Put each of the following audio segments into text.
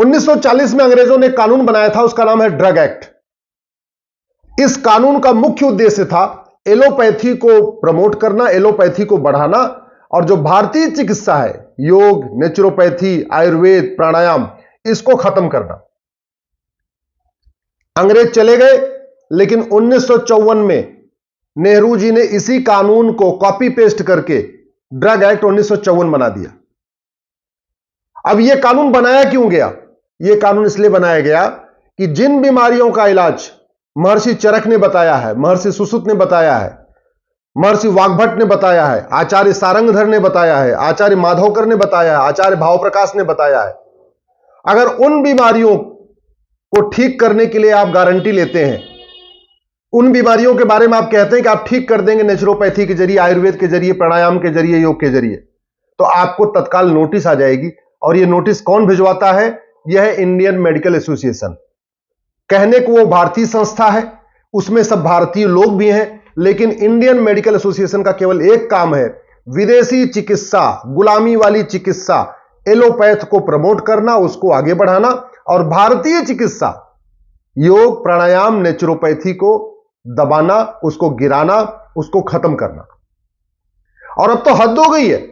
1940 में अंग्रेजों ने कानून बनाया था, उसका नाम है ड्रग एक्ट। इस कानून का मुख्य उद्देश्य था एलोपैथी को प्रमोट करना, एलोपैथी को बढ़ाना, और जो भारतीय चिकित्सा है, योग, नेचुरोपैथी, आयुर्वेद, प्राणायाम, इसको खत्म करना। अंग्रेज चले गए, लेकिन 1954 में नेहरू जी ने इसी कानून को कॉपी पेस्ट करके ड्रग एक्ट 1954 बना दिया। अब यह कानून बनाया क्यों गया? यह कानून इसलिए बनाया गया कि जिन बीमारियों का इलाज महर्षि चरक ने बताया है, महर्षि सुश्रुत ने बताया है, महर्षि वाग्भट ने बताया है, आचार्य सारंगधर ने बताया है, आचार्य माधवकर ने बताया है, आचार्य भावप्रकाश ने बताया है, अगर उन बीमारियों को ठीक करने के लिए आप गारंटी लेते हैं, उन बीमारियों के बारे में आप कहते हैं कि आप ठीक कर देंगे नेचुरोपैथी के जरिए, आयुर्वेद के जरिए, प्राणायाम के जरिए, योग के जरिए, तो आपको तत्काल नोटिस आ जाएगी। और यह नोटिस कौन भिजवाता है? यह है इंडियन मेडिकल एसोसिएशन। कहने को वो भारतीय संस्था है, उसमें सब भारतीय लोग भी हैं, लेकिन इंडियन मेडिकल एसोसिएशन का केवल एक काम है, विदेशी चिकित्सा, गुलामी वाली चिकित्सा, एलोपैथ को प्रमोट करना, उसको आगे बढ़ाना, और भारतीय चिकित्सा, योग, प्राणायाम, नेचुरोपैथी को दबाना, उसको गिराना, उसको खत्म करना। और अब तो हद हो गई है।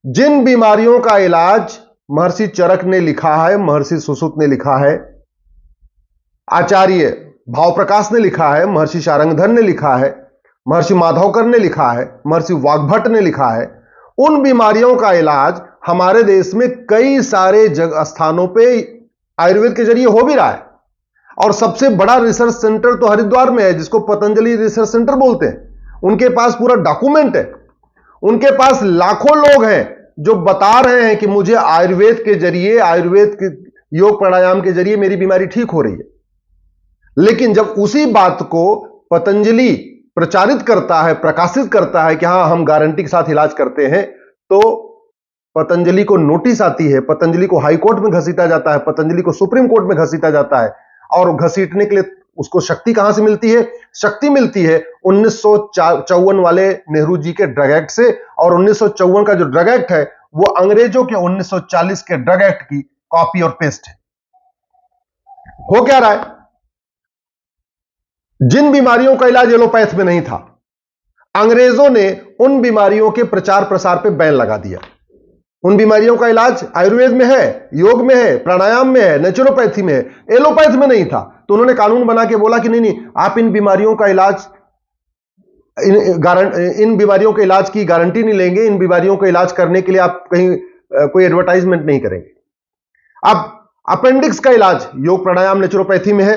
जिन बीमारियों का इलाज महर्षि चरक ने लिखा है, महर्षि सुश्रुत ने लिखा है, आचार्य भावप्रकाश ने लिखा है, महर्षि सारंगधर ने लिखा है, महर्षि माधवकर ने लिखा है, महर्षि वाग्भट ने लिखा है, उन बीमारियों का इलाज हमारे देश में कई सारे स्थानों पे आयुर्वेद के जरिए हो भी रहा है। और सबसे बड़ा रिसर्च सेंटर तो हरिद्वार में है, जिसको पतंजलि रिसर्च सेंटर बोलते हैं। उनके पास पूरा डॉक्यूमेंट है, उनके पास लाखों लोग हैं जो बता रहे हैं कि मुझे आयुर्वेद के जरिए, आयुर्वेद के योग प्राणायाम के जरिए मेरी बीमारी ठीक हो रही है। लेकिन जब उसी बात को पतंजलि प्रचारित करता है, प्रकाशित करता है कि हां हम गारंटी के साथ इलाज करते हैं, तो पतंजलि को नोटिस आती है, पतंजलि को हाई कोर्ट में घसीटा जाता है, पतंजलि को सुप्रीम कोर्ट में घसीटा जाता है। और घसीटने के लिए उसको शक्ति कहां से मिलती है? शक्ति मिलती है 1954 वाले नेहरू जी के ड्रग एक्ट से। और 1954 का जो ड्रग एक्ट है वो अंग्रेजों के 1940 के ड्रग एक्ट की कॉपी और पेस्ट है। हो क्या रहा है? जिन बीमारियों का इलाज एलोपैथ में नहीं था, अंग्रेजों ने उन बीमारियों के प्रचार प्रसार पे बैन लगा दिया। उन बीमारियों का इलाज आयुर्वेद में है, योग में है, प्राणायाम में है, नेचुरोपैथी में है, एलोपैथ में नहीं था। तो उन्होंने कानून बना के बोला कि नहीं नहीं, आप इन बीमारियों का इलाज, इन बीमारियों के इलाज की गारंटी नहीं लेंगे, इन बीमारियों का इलाज करने के लिए आप कहीं कोई एडवर्टाइजमेंट नहीं करेंगे। अब अपेंडिक्स का इलाज योग प्राणायाम नेचुरोपैथी में है,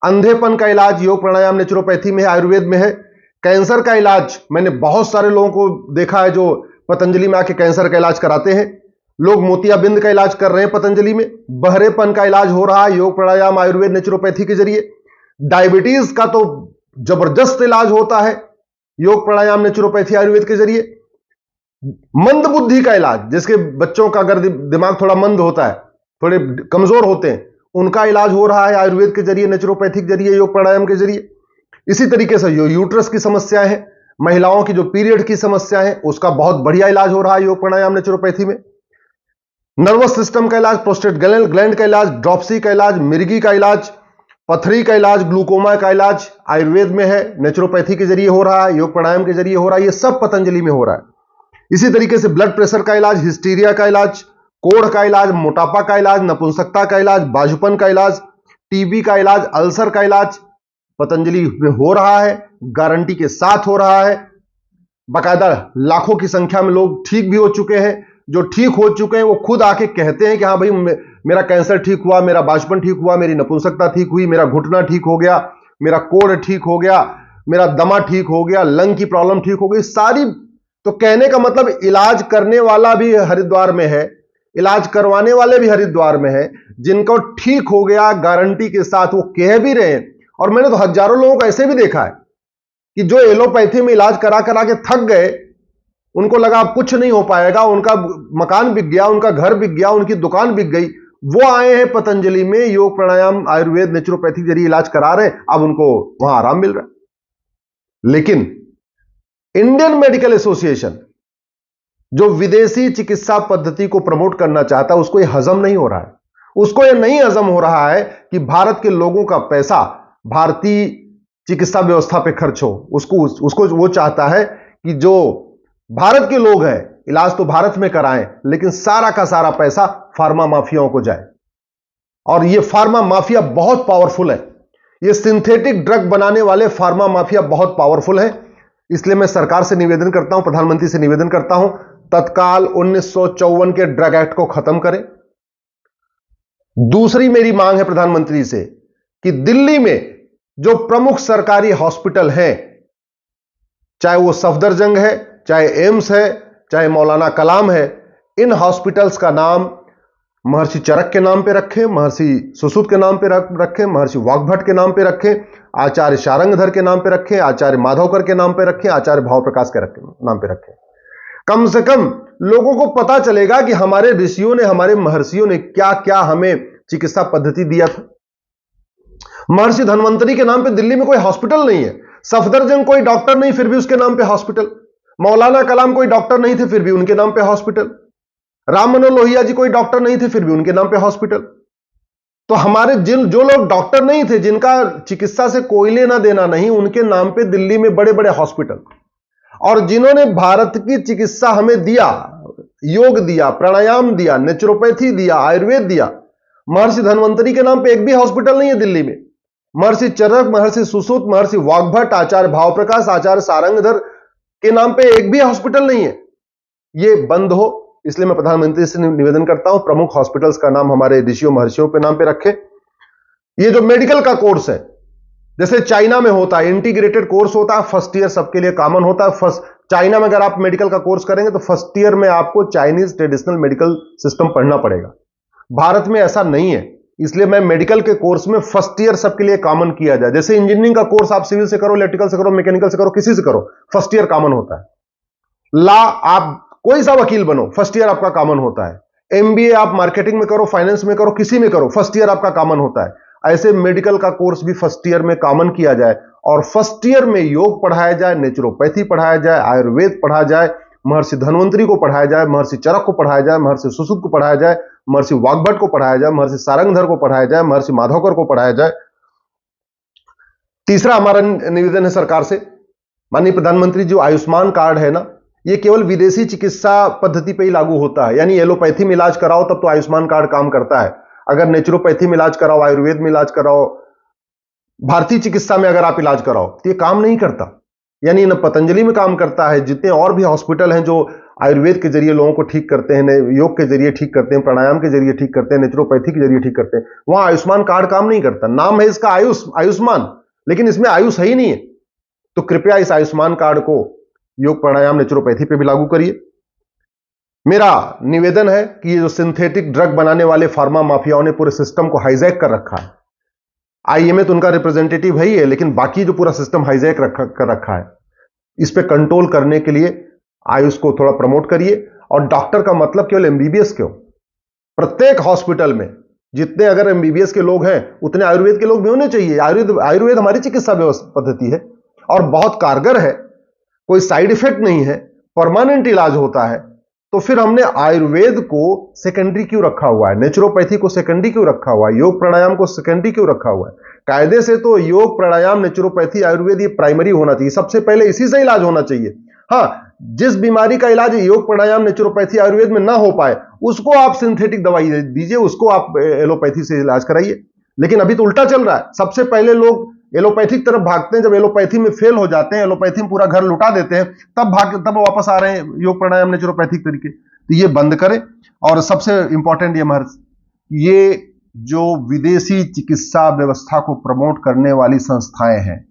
अंधेपन का इलाज योग प्राणायाम नेचुरोपैथी में है, आयुर्वेद में है। कैंसर का इलाज मैंने बहुत सारे लोगों को देखा है जो पतंजलि में आके कैंसर का इलाज कराते हैं। लोग मोतियाबिंद का इलाज कर रहे हैं पतंजलि में। बहरेपन का इलाज हो रहा है योग प्राणायाम आयुर्वेद नेचुरोपैथी के जरिए। डायबिटीज का तो जबरदस्त इलाज होता है योग प्राणायाम नेचुरोपैथी आयुर्वेद के जरिए। मंद बुद्धि का इलाज, जिसके बच्चों का अगर दिमाग थोड़ा मंद होता है, थोड़े कमजोर होते हैं, उनका इलाज हो रहा है आयुर्वेद के जरिए, नेचुरोपैथी के जरिए, योग प्राणायाम के जरिए। इसी तरीके से जो यूट्रस की समस्याएं हैं, महिलाओं की जो पीरियड की समस्या है, उसका बहुत बढ़िया इलाज हो रहा है योग प्राणायाम नेचुरोपैथी में। नर्वस सिस्टम का इलाज, प्रोस्टेट ग्लैंड का इलाज, ड्रॉप्सी का इलाज, मिर्गी का इलाज, पथरी का इलाज, ग्लूकोमा का इलाज आयुर्वेद में है, नेचुरोपैथी के जरिए हो रहा है, योग प्राणायाम के जरिए हो रहा है। ये सब पतंजलि में हो रहा है। इसी तरीके से ब्लड प्रेशर का इलाज, हिस्टीरिया का इलाज, कोढ़ का इलाज, मोटापा का इलाज, नपुंसकता का इलाज, बाजूपन का इलाज, टीबी का इलाज, अल्सर का इलाज पतंजलि में हो रहा है, गारंटी के साथ हो रहा है। बाकायदा लाखों की संख्या में लोग ठीक भी हो चुके हैं। जो ठीक हो चुके हैं वो खुद आके कहते हैं कि हाँ भाई मेरा कैंसर ठीक हुआ, मेरा बाजूपन ठीक हुआ, मेरी नपुंसकता ठीक हुई, मेरा घुटना ठीक हो गया, मेरा कोढ़ ठीक हो गया, मेरा दमा ठीक हो गया, लंग की प्रॉब्लम ठीक हो गई सारी। तो कहने का मतलब इलाज करने वाला भी हरिद्वार में है, इलाज करवाने वाले भी हरिद्वार में है। जिनको ठीक हो गया गारंटी के साथ वो कह भी रहे हैं। और मैंने तो हजारों लोगों को ऐसे भी देखा है कि जो एलोपैथी में इलाज करा करा के थक गए, उनको लगा अब कुछ नहीं हो पाएगा, उनका मकान बिक गया, उनका घर बिक गया, उनकी दुकान बिक गई, वो आए हैं पतंजलि में योग प्राणायाम आयुर्वेद नेचुरोपैथी के जरिए इलाज करा रहे हैं, अब उनको वहां आराम मिल रहा है। लेकिन इंडियन मेडिकल एसोसिएशन जो विदेशी चिकित्सा पद्धति को प्रमोट करना चाहता है, उसको यह हजम नहीं हो रहा है। उसको यह नहीं हजम हो रहा है कि भारत के लोगों का पैसा भारतीय चिकित्सा व्यवस्था पे खर्च हो। उसको वो चाहता है कि जो भारत के लोग हैं इलाज तो भारत में कराएं, लेकिन सारा का सारा पैसा फार्मा माफियाओं को जाए। और ये फार्मा माफिया बहुत पावरफुल है, ये सिंथेटिक ड्रग बनाने वाले फार्मा माफिया बहुत पावरफुल है। इसलिए मैं सरकार से निवेदन करता हूं, प्रधानमंत्री से निवेदन करता हूं, तत्काल 1954 के ड्रग एक्ट को खत्म करें। दूसरी मेरी मांग है प्रधानमंत्री से कि दिल्ली में जो प्रमुख सरकारी हॉस्पिटल हैं, चाहे वो सफदरजंग है, चाहे एम्स है, चाहे मौलाना कलाम है, इन हॉस्पिटल्स का नाम महर्षि चरक के नाम पे रखें, महर्षि सुश्रुत के नाम पे रखें, महर्षि वाग्भट के नाम पे रखें, आचार्य शारंगधर के नाम पे रखें, आचार्य माधवकर के नाम पे रखें, आचार्य भाव प्रकाश के नाम पे रखें। कम से कम लोगों को पता चलेगा कि हमारे ऋषियों ने, हमारे महर्षियों ने क्या क्या हमें चिकित्सा पद्धति दिया था। महर्षि धन्वंतरी के नाम पे दिल्ली में कोई हॉस्पिटल नहीं है, सफदरजंग कोई डॉक्टर नहीं फिर भी उसके नाम पे हॉस्पिटल, मौलाना कलाम कोई डॉक्टर नहीं थे फिर भी उनके नाम पे हॉस्पिटल, राम मनोहर लोहिया जी कोई डॉक्टर नहीं थे फिर भी उनके नाम पे हॉस्पिटल। तो हमारे जो लोग डॉक्टर नहीं थे, जिनका चिकित्सा से कोई लेना देना नहीं, उनके नाम पे दिल्ली में बड़े बड़े हॉस्पिटल। और जिन्होंने भारत की चिकित्सा हमें दिया, योग दिया, प्राणायाम दिया, नेचुरोपैथी दिया, आयुर्वेद दिया, महर्षि धन्वंतरी के नाम पे एक भी हॉस्पिटल नहीं है दिल्ली में। महर्षि चरक, महर्षि सुश्रुत, महर्षि वाग्भट, आचार्य भाव प्रकाश, आचार्य सारंगधर के नाम पे एक भी हॉस्पिटल नहीं है। ये बंद हो, इसलिए मैं प्रधानमंत्री से निवेदन करता हूं, प्रमुख हॉस्पिटल्स का नाम हमारे ऋषियों महर्षियों के नाम पे रखे। ये जो मेडिकल का कोर्स है, जैसे चाइना में होता है इंटीग्रेटेड कोर्स होता है, फर्स्ट ईयर सबके लिए कॉमन होता है। चाइना में अगर आप मेडिकल का कोर्स करेंगे तो फर्स्ट ईयर में आपको चाइनीज ट्रेडिशनल मेडिकल सिस्टम पढ़ना पड़ेगा। भारत में ऐसा नहीं है, इसलिए मैं मेडिकल के कोर्स में फर्स्ट ईयर सबके लिए कॉमन किया जाए। जैसे इंजीनियरिंग का कोर्स आप सिविल से करो, इलेक्ट्रिकल से करो, मैकेनिकल से करो, किसी से करो, फर्स्ट ईयर कॉमन होता है। लॉ आप कोई सा वकील बनो, फर्स्ट ईयर आपका कॉमन होता है। एमबीए आप मार्केटिंग में करो, फाइनेंस में करो, किसी में करो, फर्स्ट ईयर आपका कॉमन होता है। ऐसे मेडिकल का कोर्स भी फर्स्ट ईयर में कॉमन किया जाए और फर्स्ट ईयर में योग पढ़ाया जाए, नेचुरोपैथी पढ़ाया जाए, आयुर्वेद पढ़ाया जाए, महर्षि धन्वंतरी को पढ़ाया जाए, महर्षि चरक को पढ़ाया जाए, महर्षि सुश्रुत को पढ़ाया जाए, महर्षि वाग्भट को पढ़ाया जाए, महर्षि सारंगधर को पढ़ाया जाए, महर्षि माधवकर को पढ़ाया जाए। तीसरा हमारा निवेदन है सरकार से, माननीय प्रधानमंत्री, जो आयुष्मान कार्ड है ना, ये केवल विदेशी चिकित्सा पद्धति पे ही लागू होता है। यानी एलोपैथी में इलाज कराओ तब तो आयुष्मान कार्ड काम करता है, अगर नेचुरोपैथी में इलाज कराओ, आयुर्वेद में इलाज कराओ, भारतीय चिकित्सा में अगर आप इलाज कराओ तो ये काम नहीं करता। यानी न पतंजलि में काम करता है, जितने और भी हॉस्पिटल हैं जो आयुर्वेद के जरिए लोगों को ठीक करते हैं, योग के जरिए ठीक करते हैं, प्राणायाम के जरिए ठीक करते हैं, नेचुरोपैथी के जरिए ठीक करते हैं, वहां आयुष्मान कार्ड काम नहीं करता। नाम है इसका आयुष्मान, लेकिन इसमें आयुष है ही नहीं है। तो कृपया इस आयुष्मान कार्ड को योग, प्राणायाम, नेचुरोपैथी पे भी लागू करिए। मेरा निवेदन है कि ये जो सिंथेटिक ड्रग बनाने वाले फार्मा माफियाओं ने पूरे सिस्टम को हाईजैक कर रखा है। आईएमए तो उनका रिप्रेजेंटेटिव है ही है, लेकिन बाकी जो पूरा सिस्टम हाईजैक कर रखा है, इस पे कंट्रोल करने के लिए आयुष को थोड़ा प्रमोट करिए। और डॉक्टर का मतलब केवल एमबीबीएस क्यों, प्रत्येक हॉस्पिटल में जितने अगर एमबीबीएस के लोग हैं उतने आयुर्वेद के लोग भी होने चाहिए। आयुर्वेद हमारी चिकित्सा पद्धति है और बहुत कारगर है, कोई साइड इफेक्ट नहीं है, परमानेंट इलाज होता है। तो फिर हमने आयुर्वेद को सेकेंडरी क्यों रखा हुआ है, नेचुरोपैथी को सेकेंडरी क्यों रखा हुआ है, योग प्राणायाम को सेकेंडरी क्यों रखा हुआ है? कायदे से तो योग, प्राणायाम, नेचुरोपैथी, आयुर्वेद ये प्राइमरी होना चाहिए, सबसे पहले इसी से इलाज होना चाहिए। हाँ, जिस बीमारी का इलाज योग, प्राणायाम, नेचुरोपैथी, आयुर्वेद में ना हो पाए उसको आप सिंथेटिक दवाई दीजिए, उसको आप एलोपैथी से इलाज कराइए। लेकिन अभी तो उल्टा चल रहा है, सबसे पहले लोग एलोपैथिक तरफ भागते हैं, जब एलोपैथी में फेल हो जाते हैं, एलोपैथी में पूरा घर लुटा देते हैं, तब वापस आ रहे हैं योग, प्राणायाम, नेचुरोपैथिक तरीके। तो ये बंद करें। और सबसे इंपॉर्टेंट ये जो विदेशी चिकित्सा व्यवस्था को प्रमोट करने वाली संस्थाएं हैं,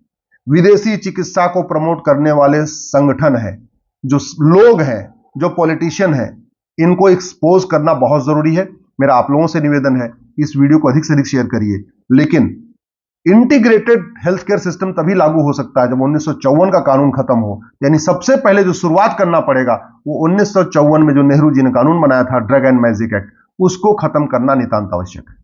विदेशी चिकित्सा को प्रमोट करने वाले संगठन हैं, जो लोग हैं, जो पॉलिटिशियन हैं, इनको एक्सपोज करना बहुत जरूरी है। मेरा आप लोगों से निवेदन है, इस वीडियो को अधिक से अधिक शेयर करिए। लेकिन इंटीग्रेटेड हेल्थ केयर सिस्टम तभी लागू हो सकता है जब 1954 का कानून खत्म हो। यानी सबसे पहले जो शुरुआत करना पड़ेगा वो 1954 में जो नेहरू जी ने कानून बनाया था, ड्रग एंड मैजिक एक्ट, उसको खत्म करना नितांत आवश्यक है।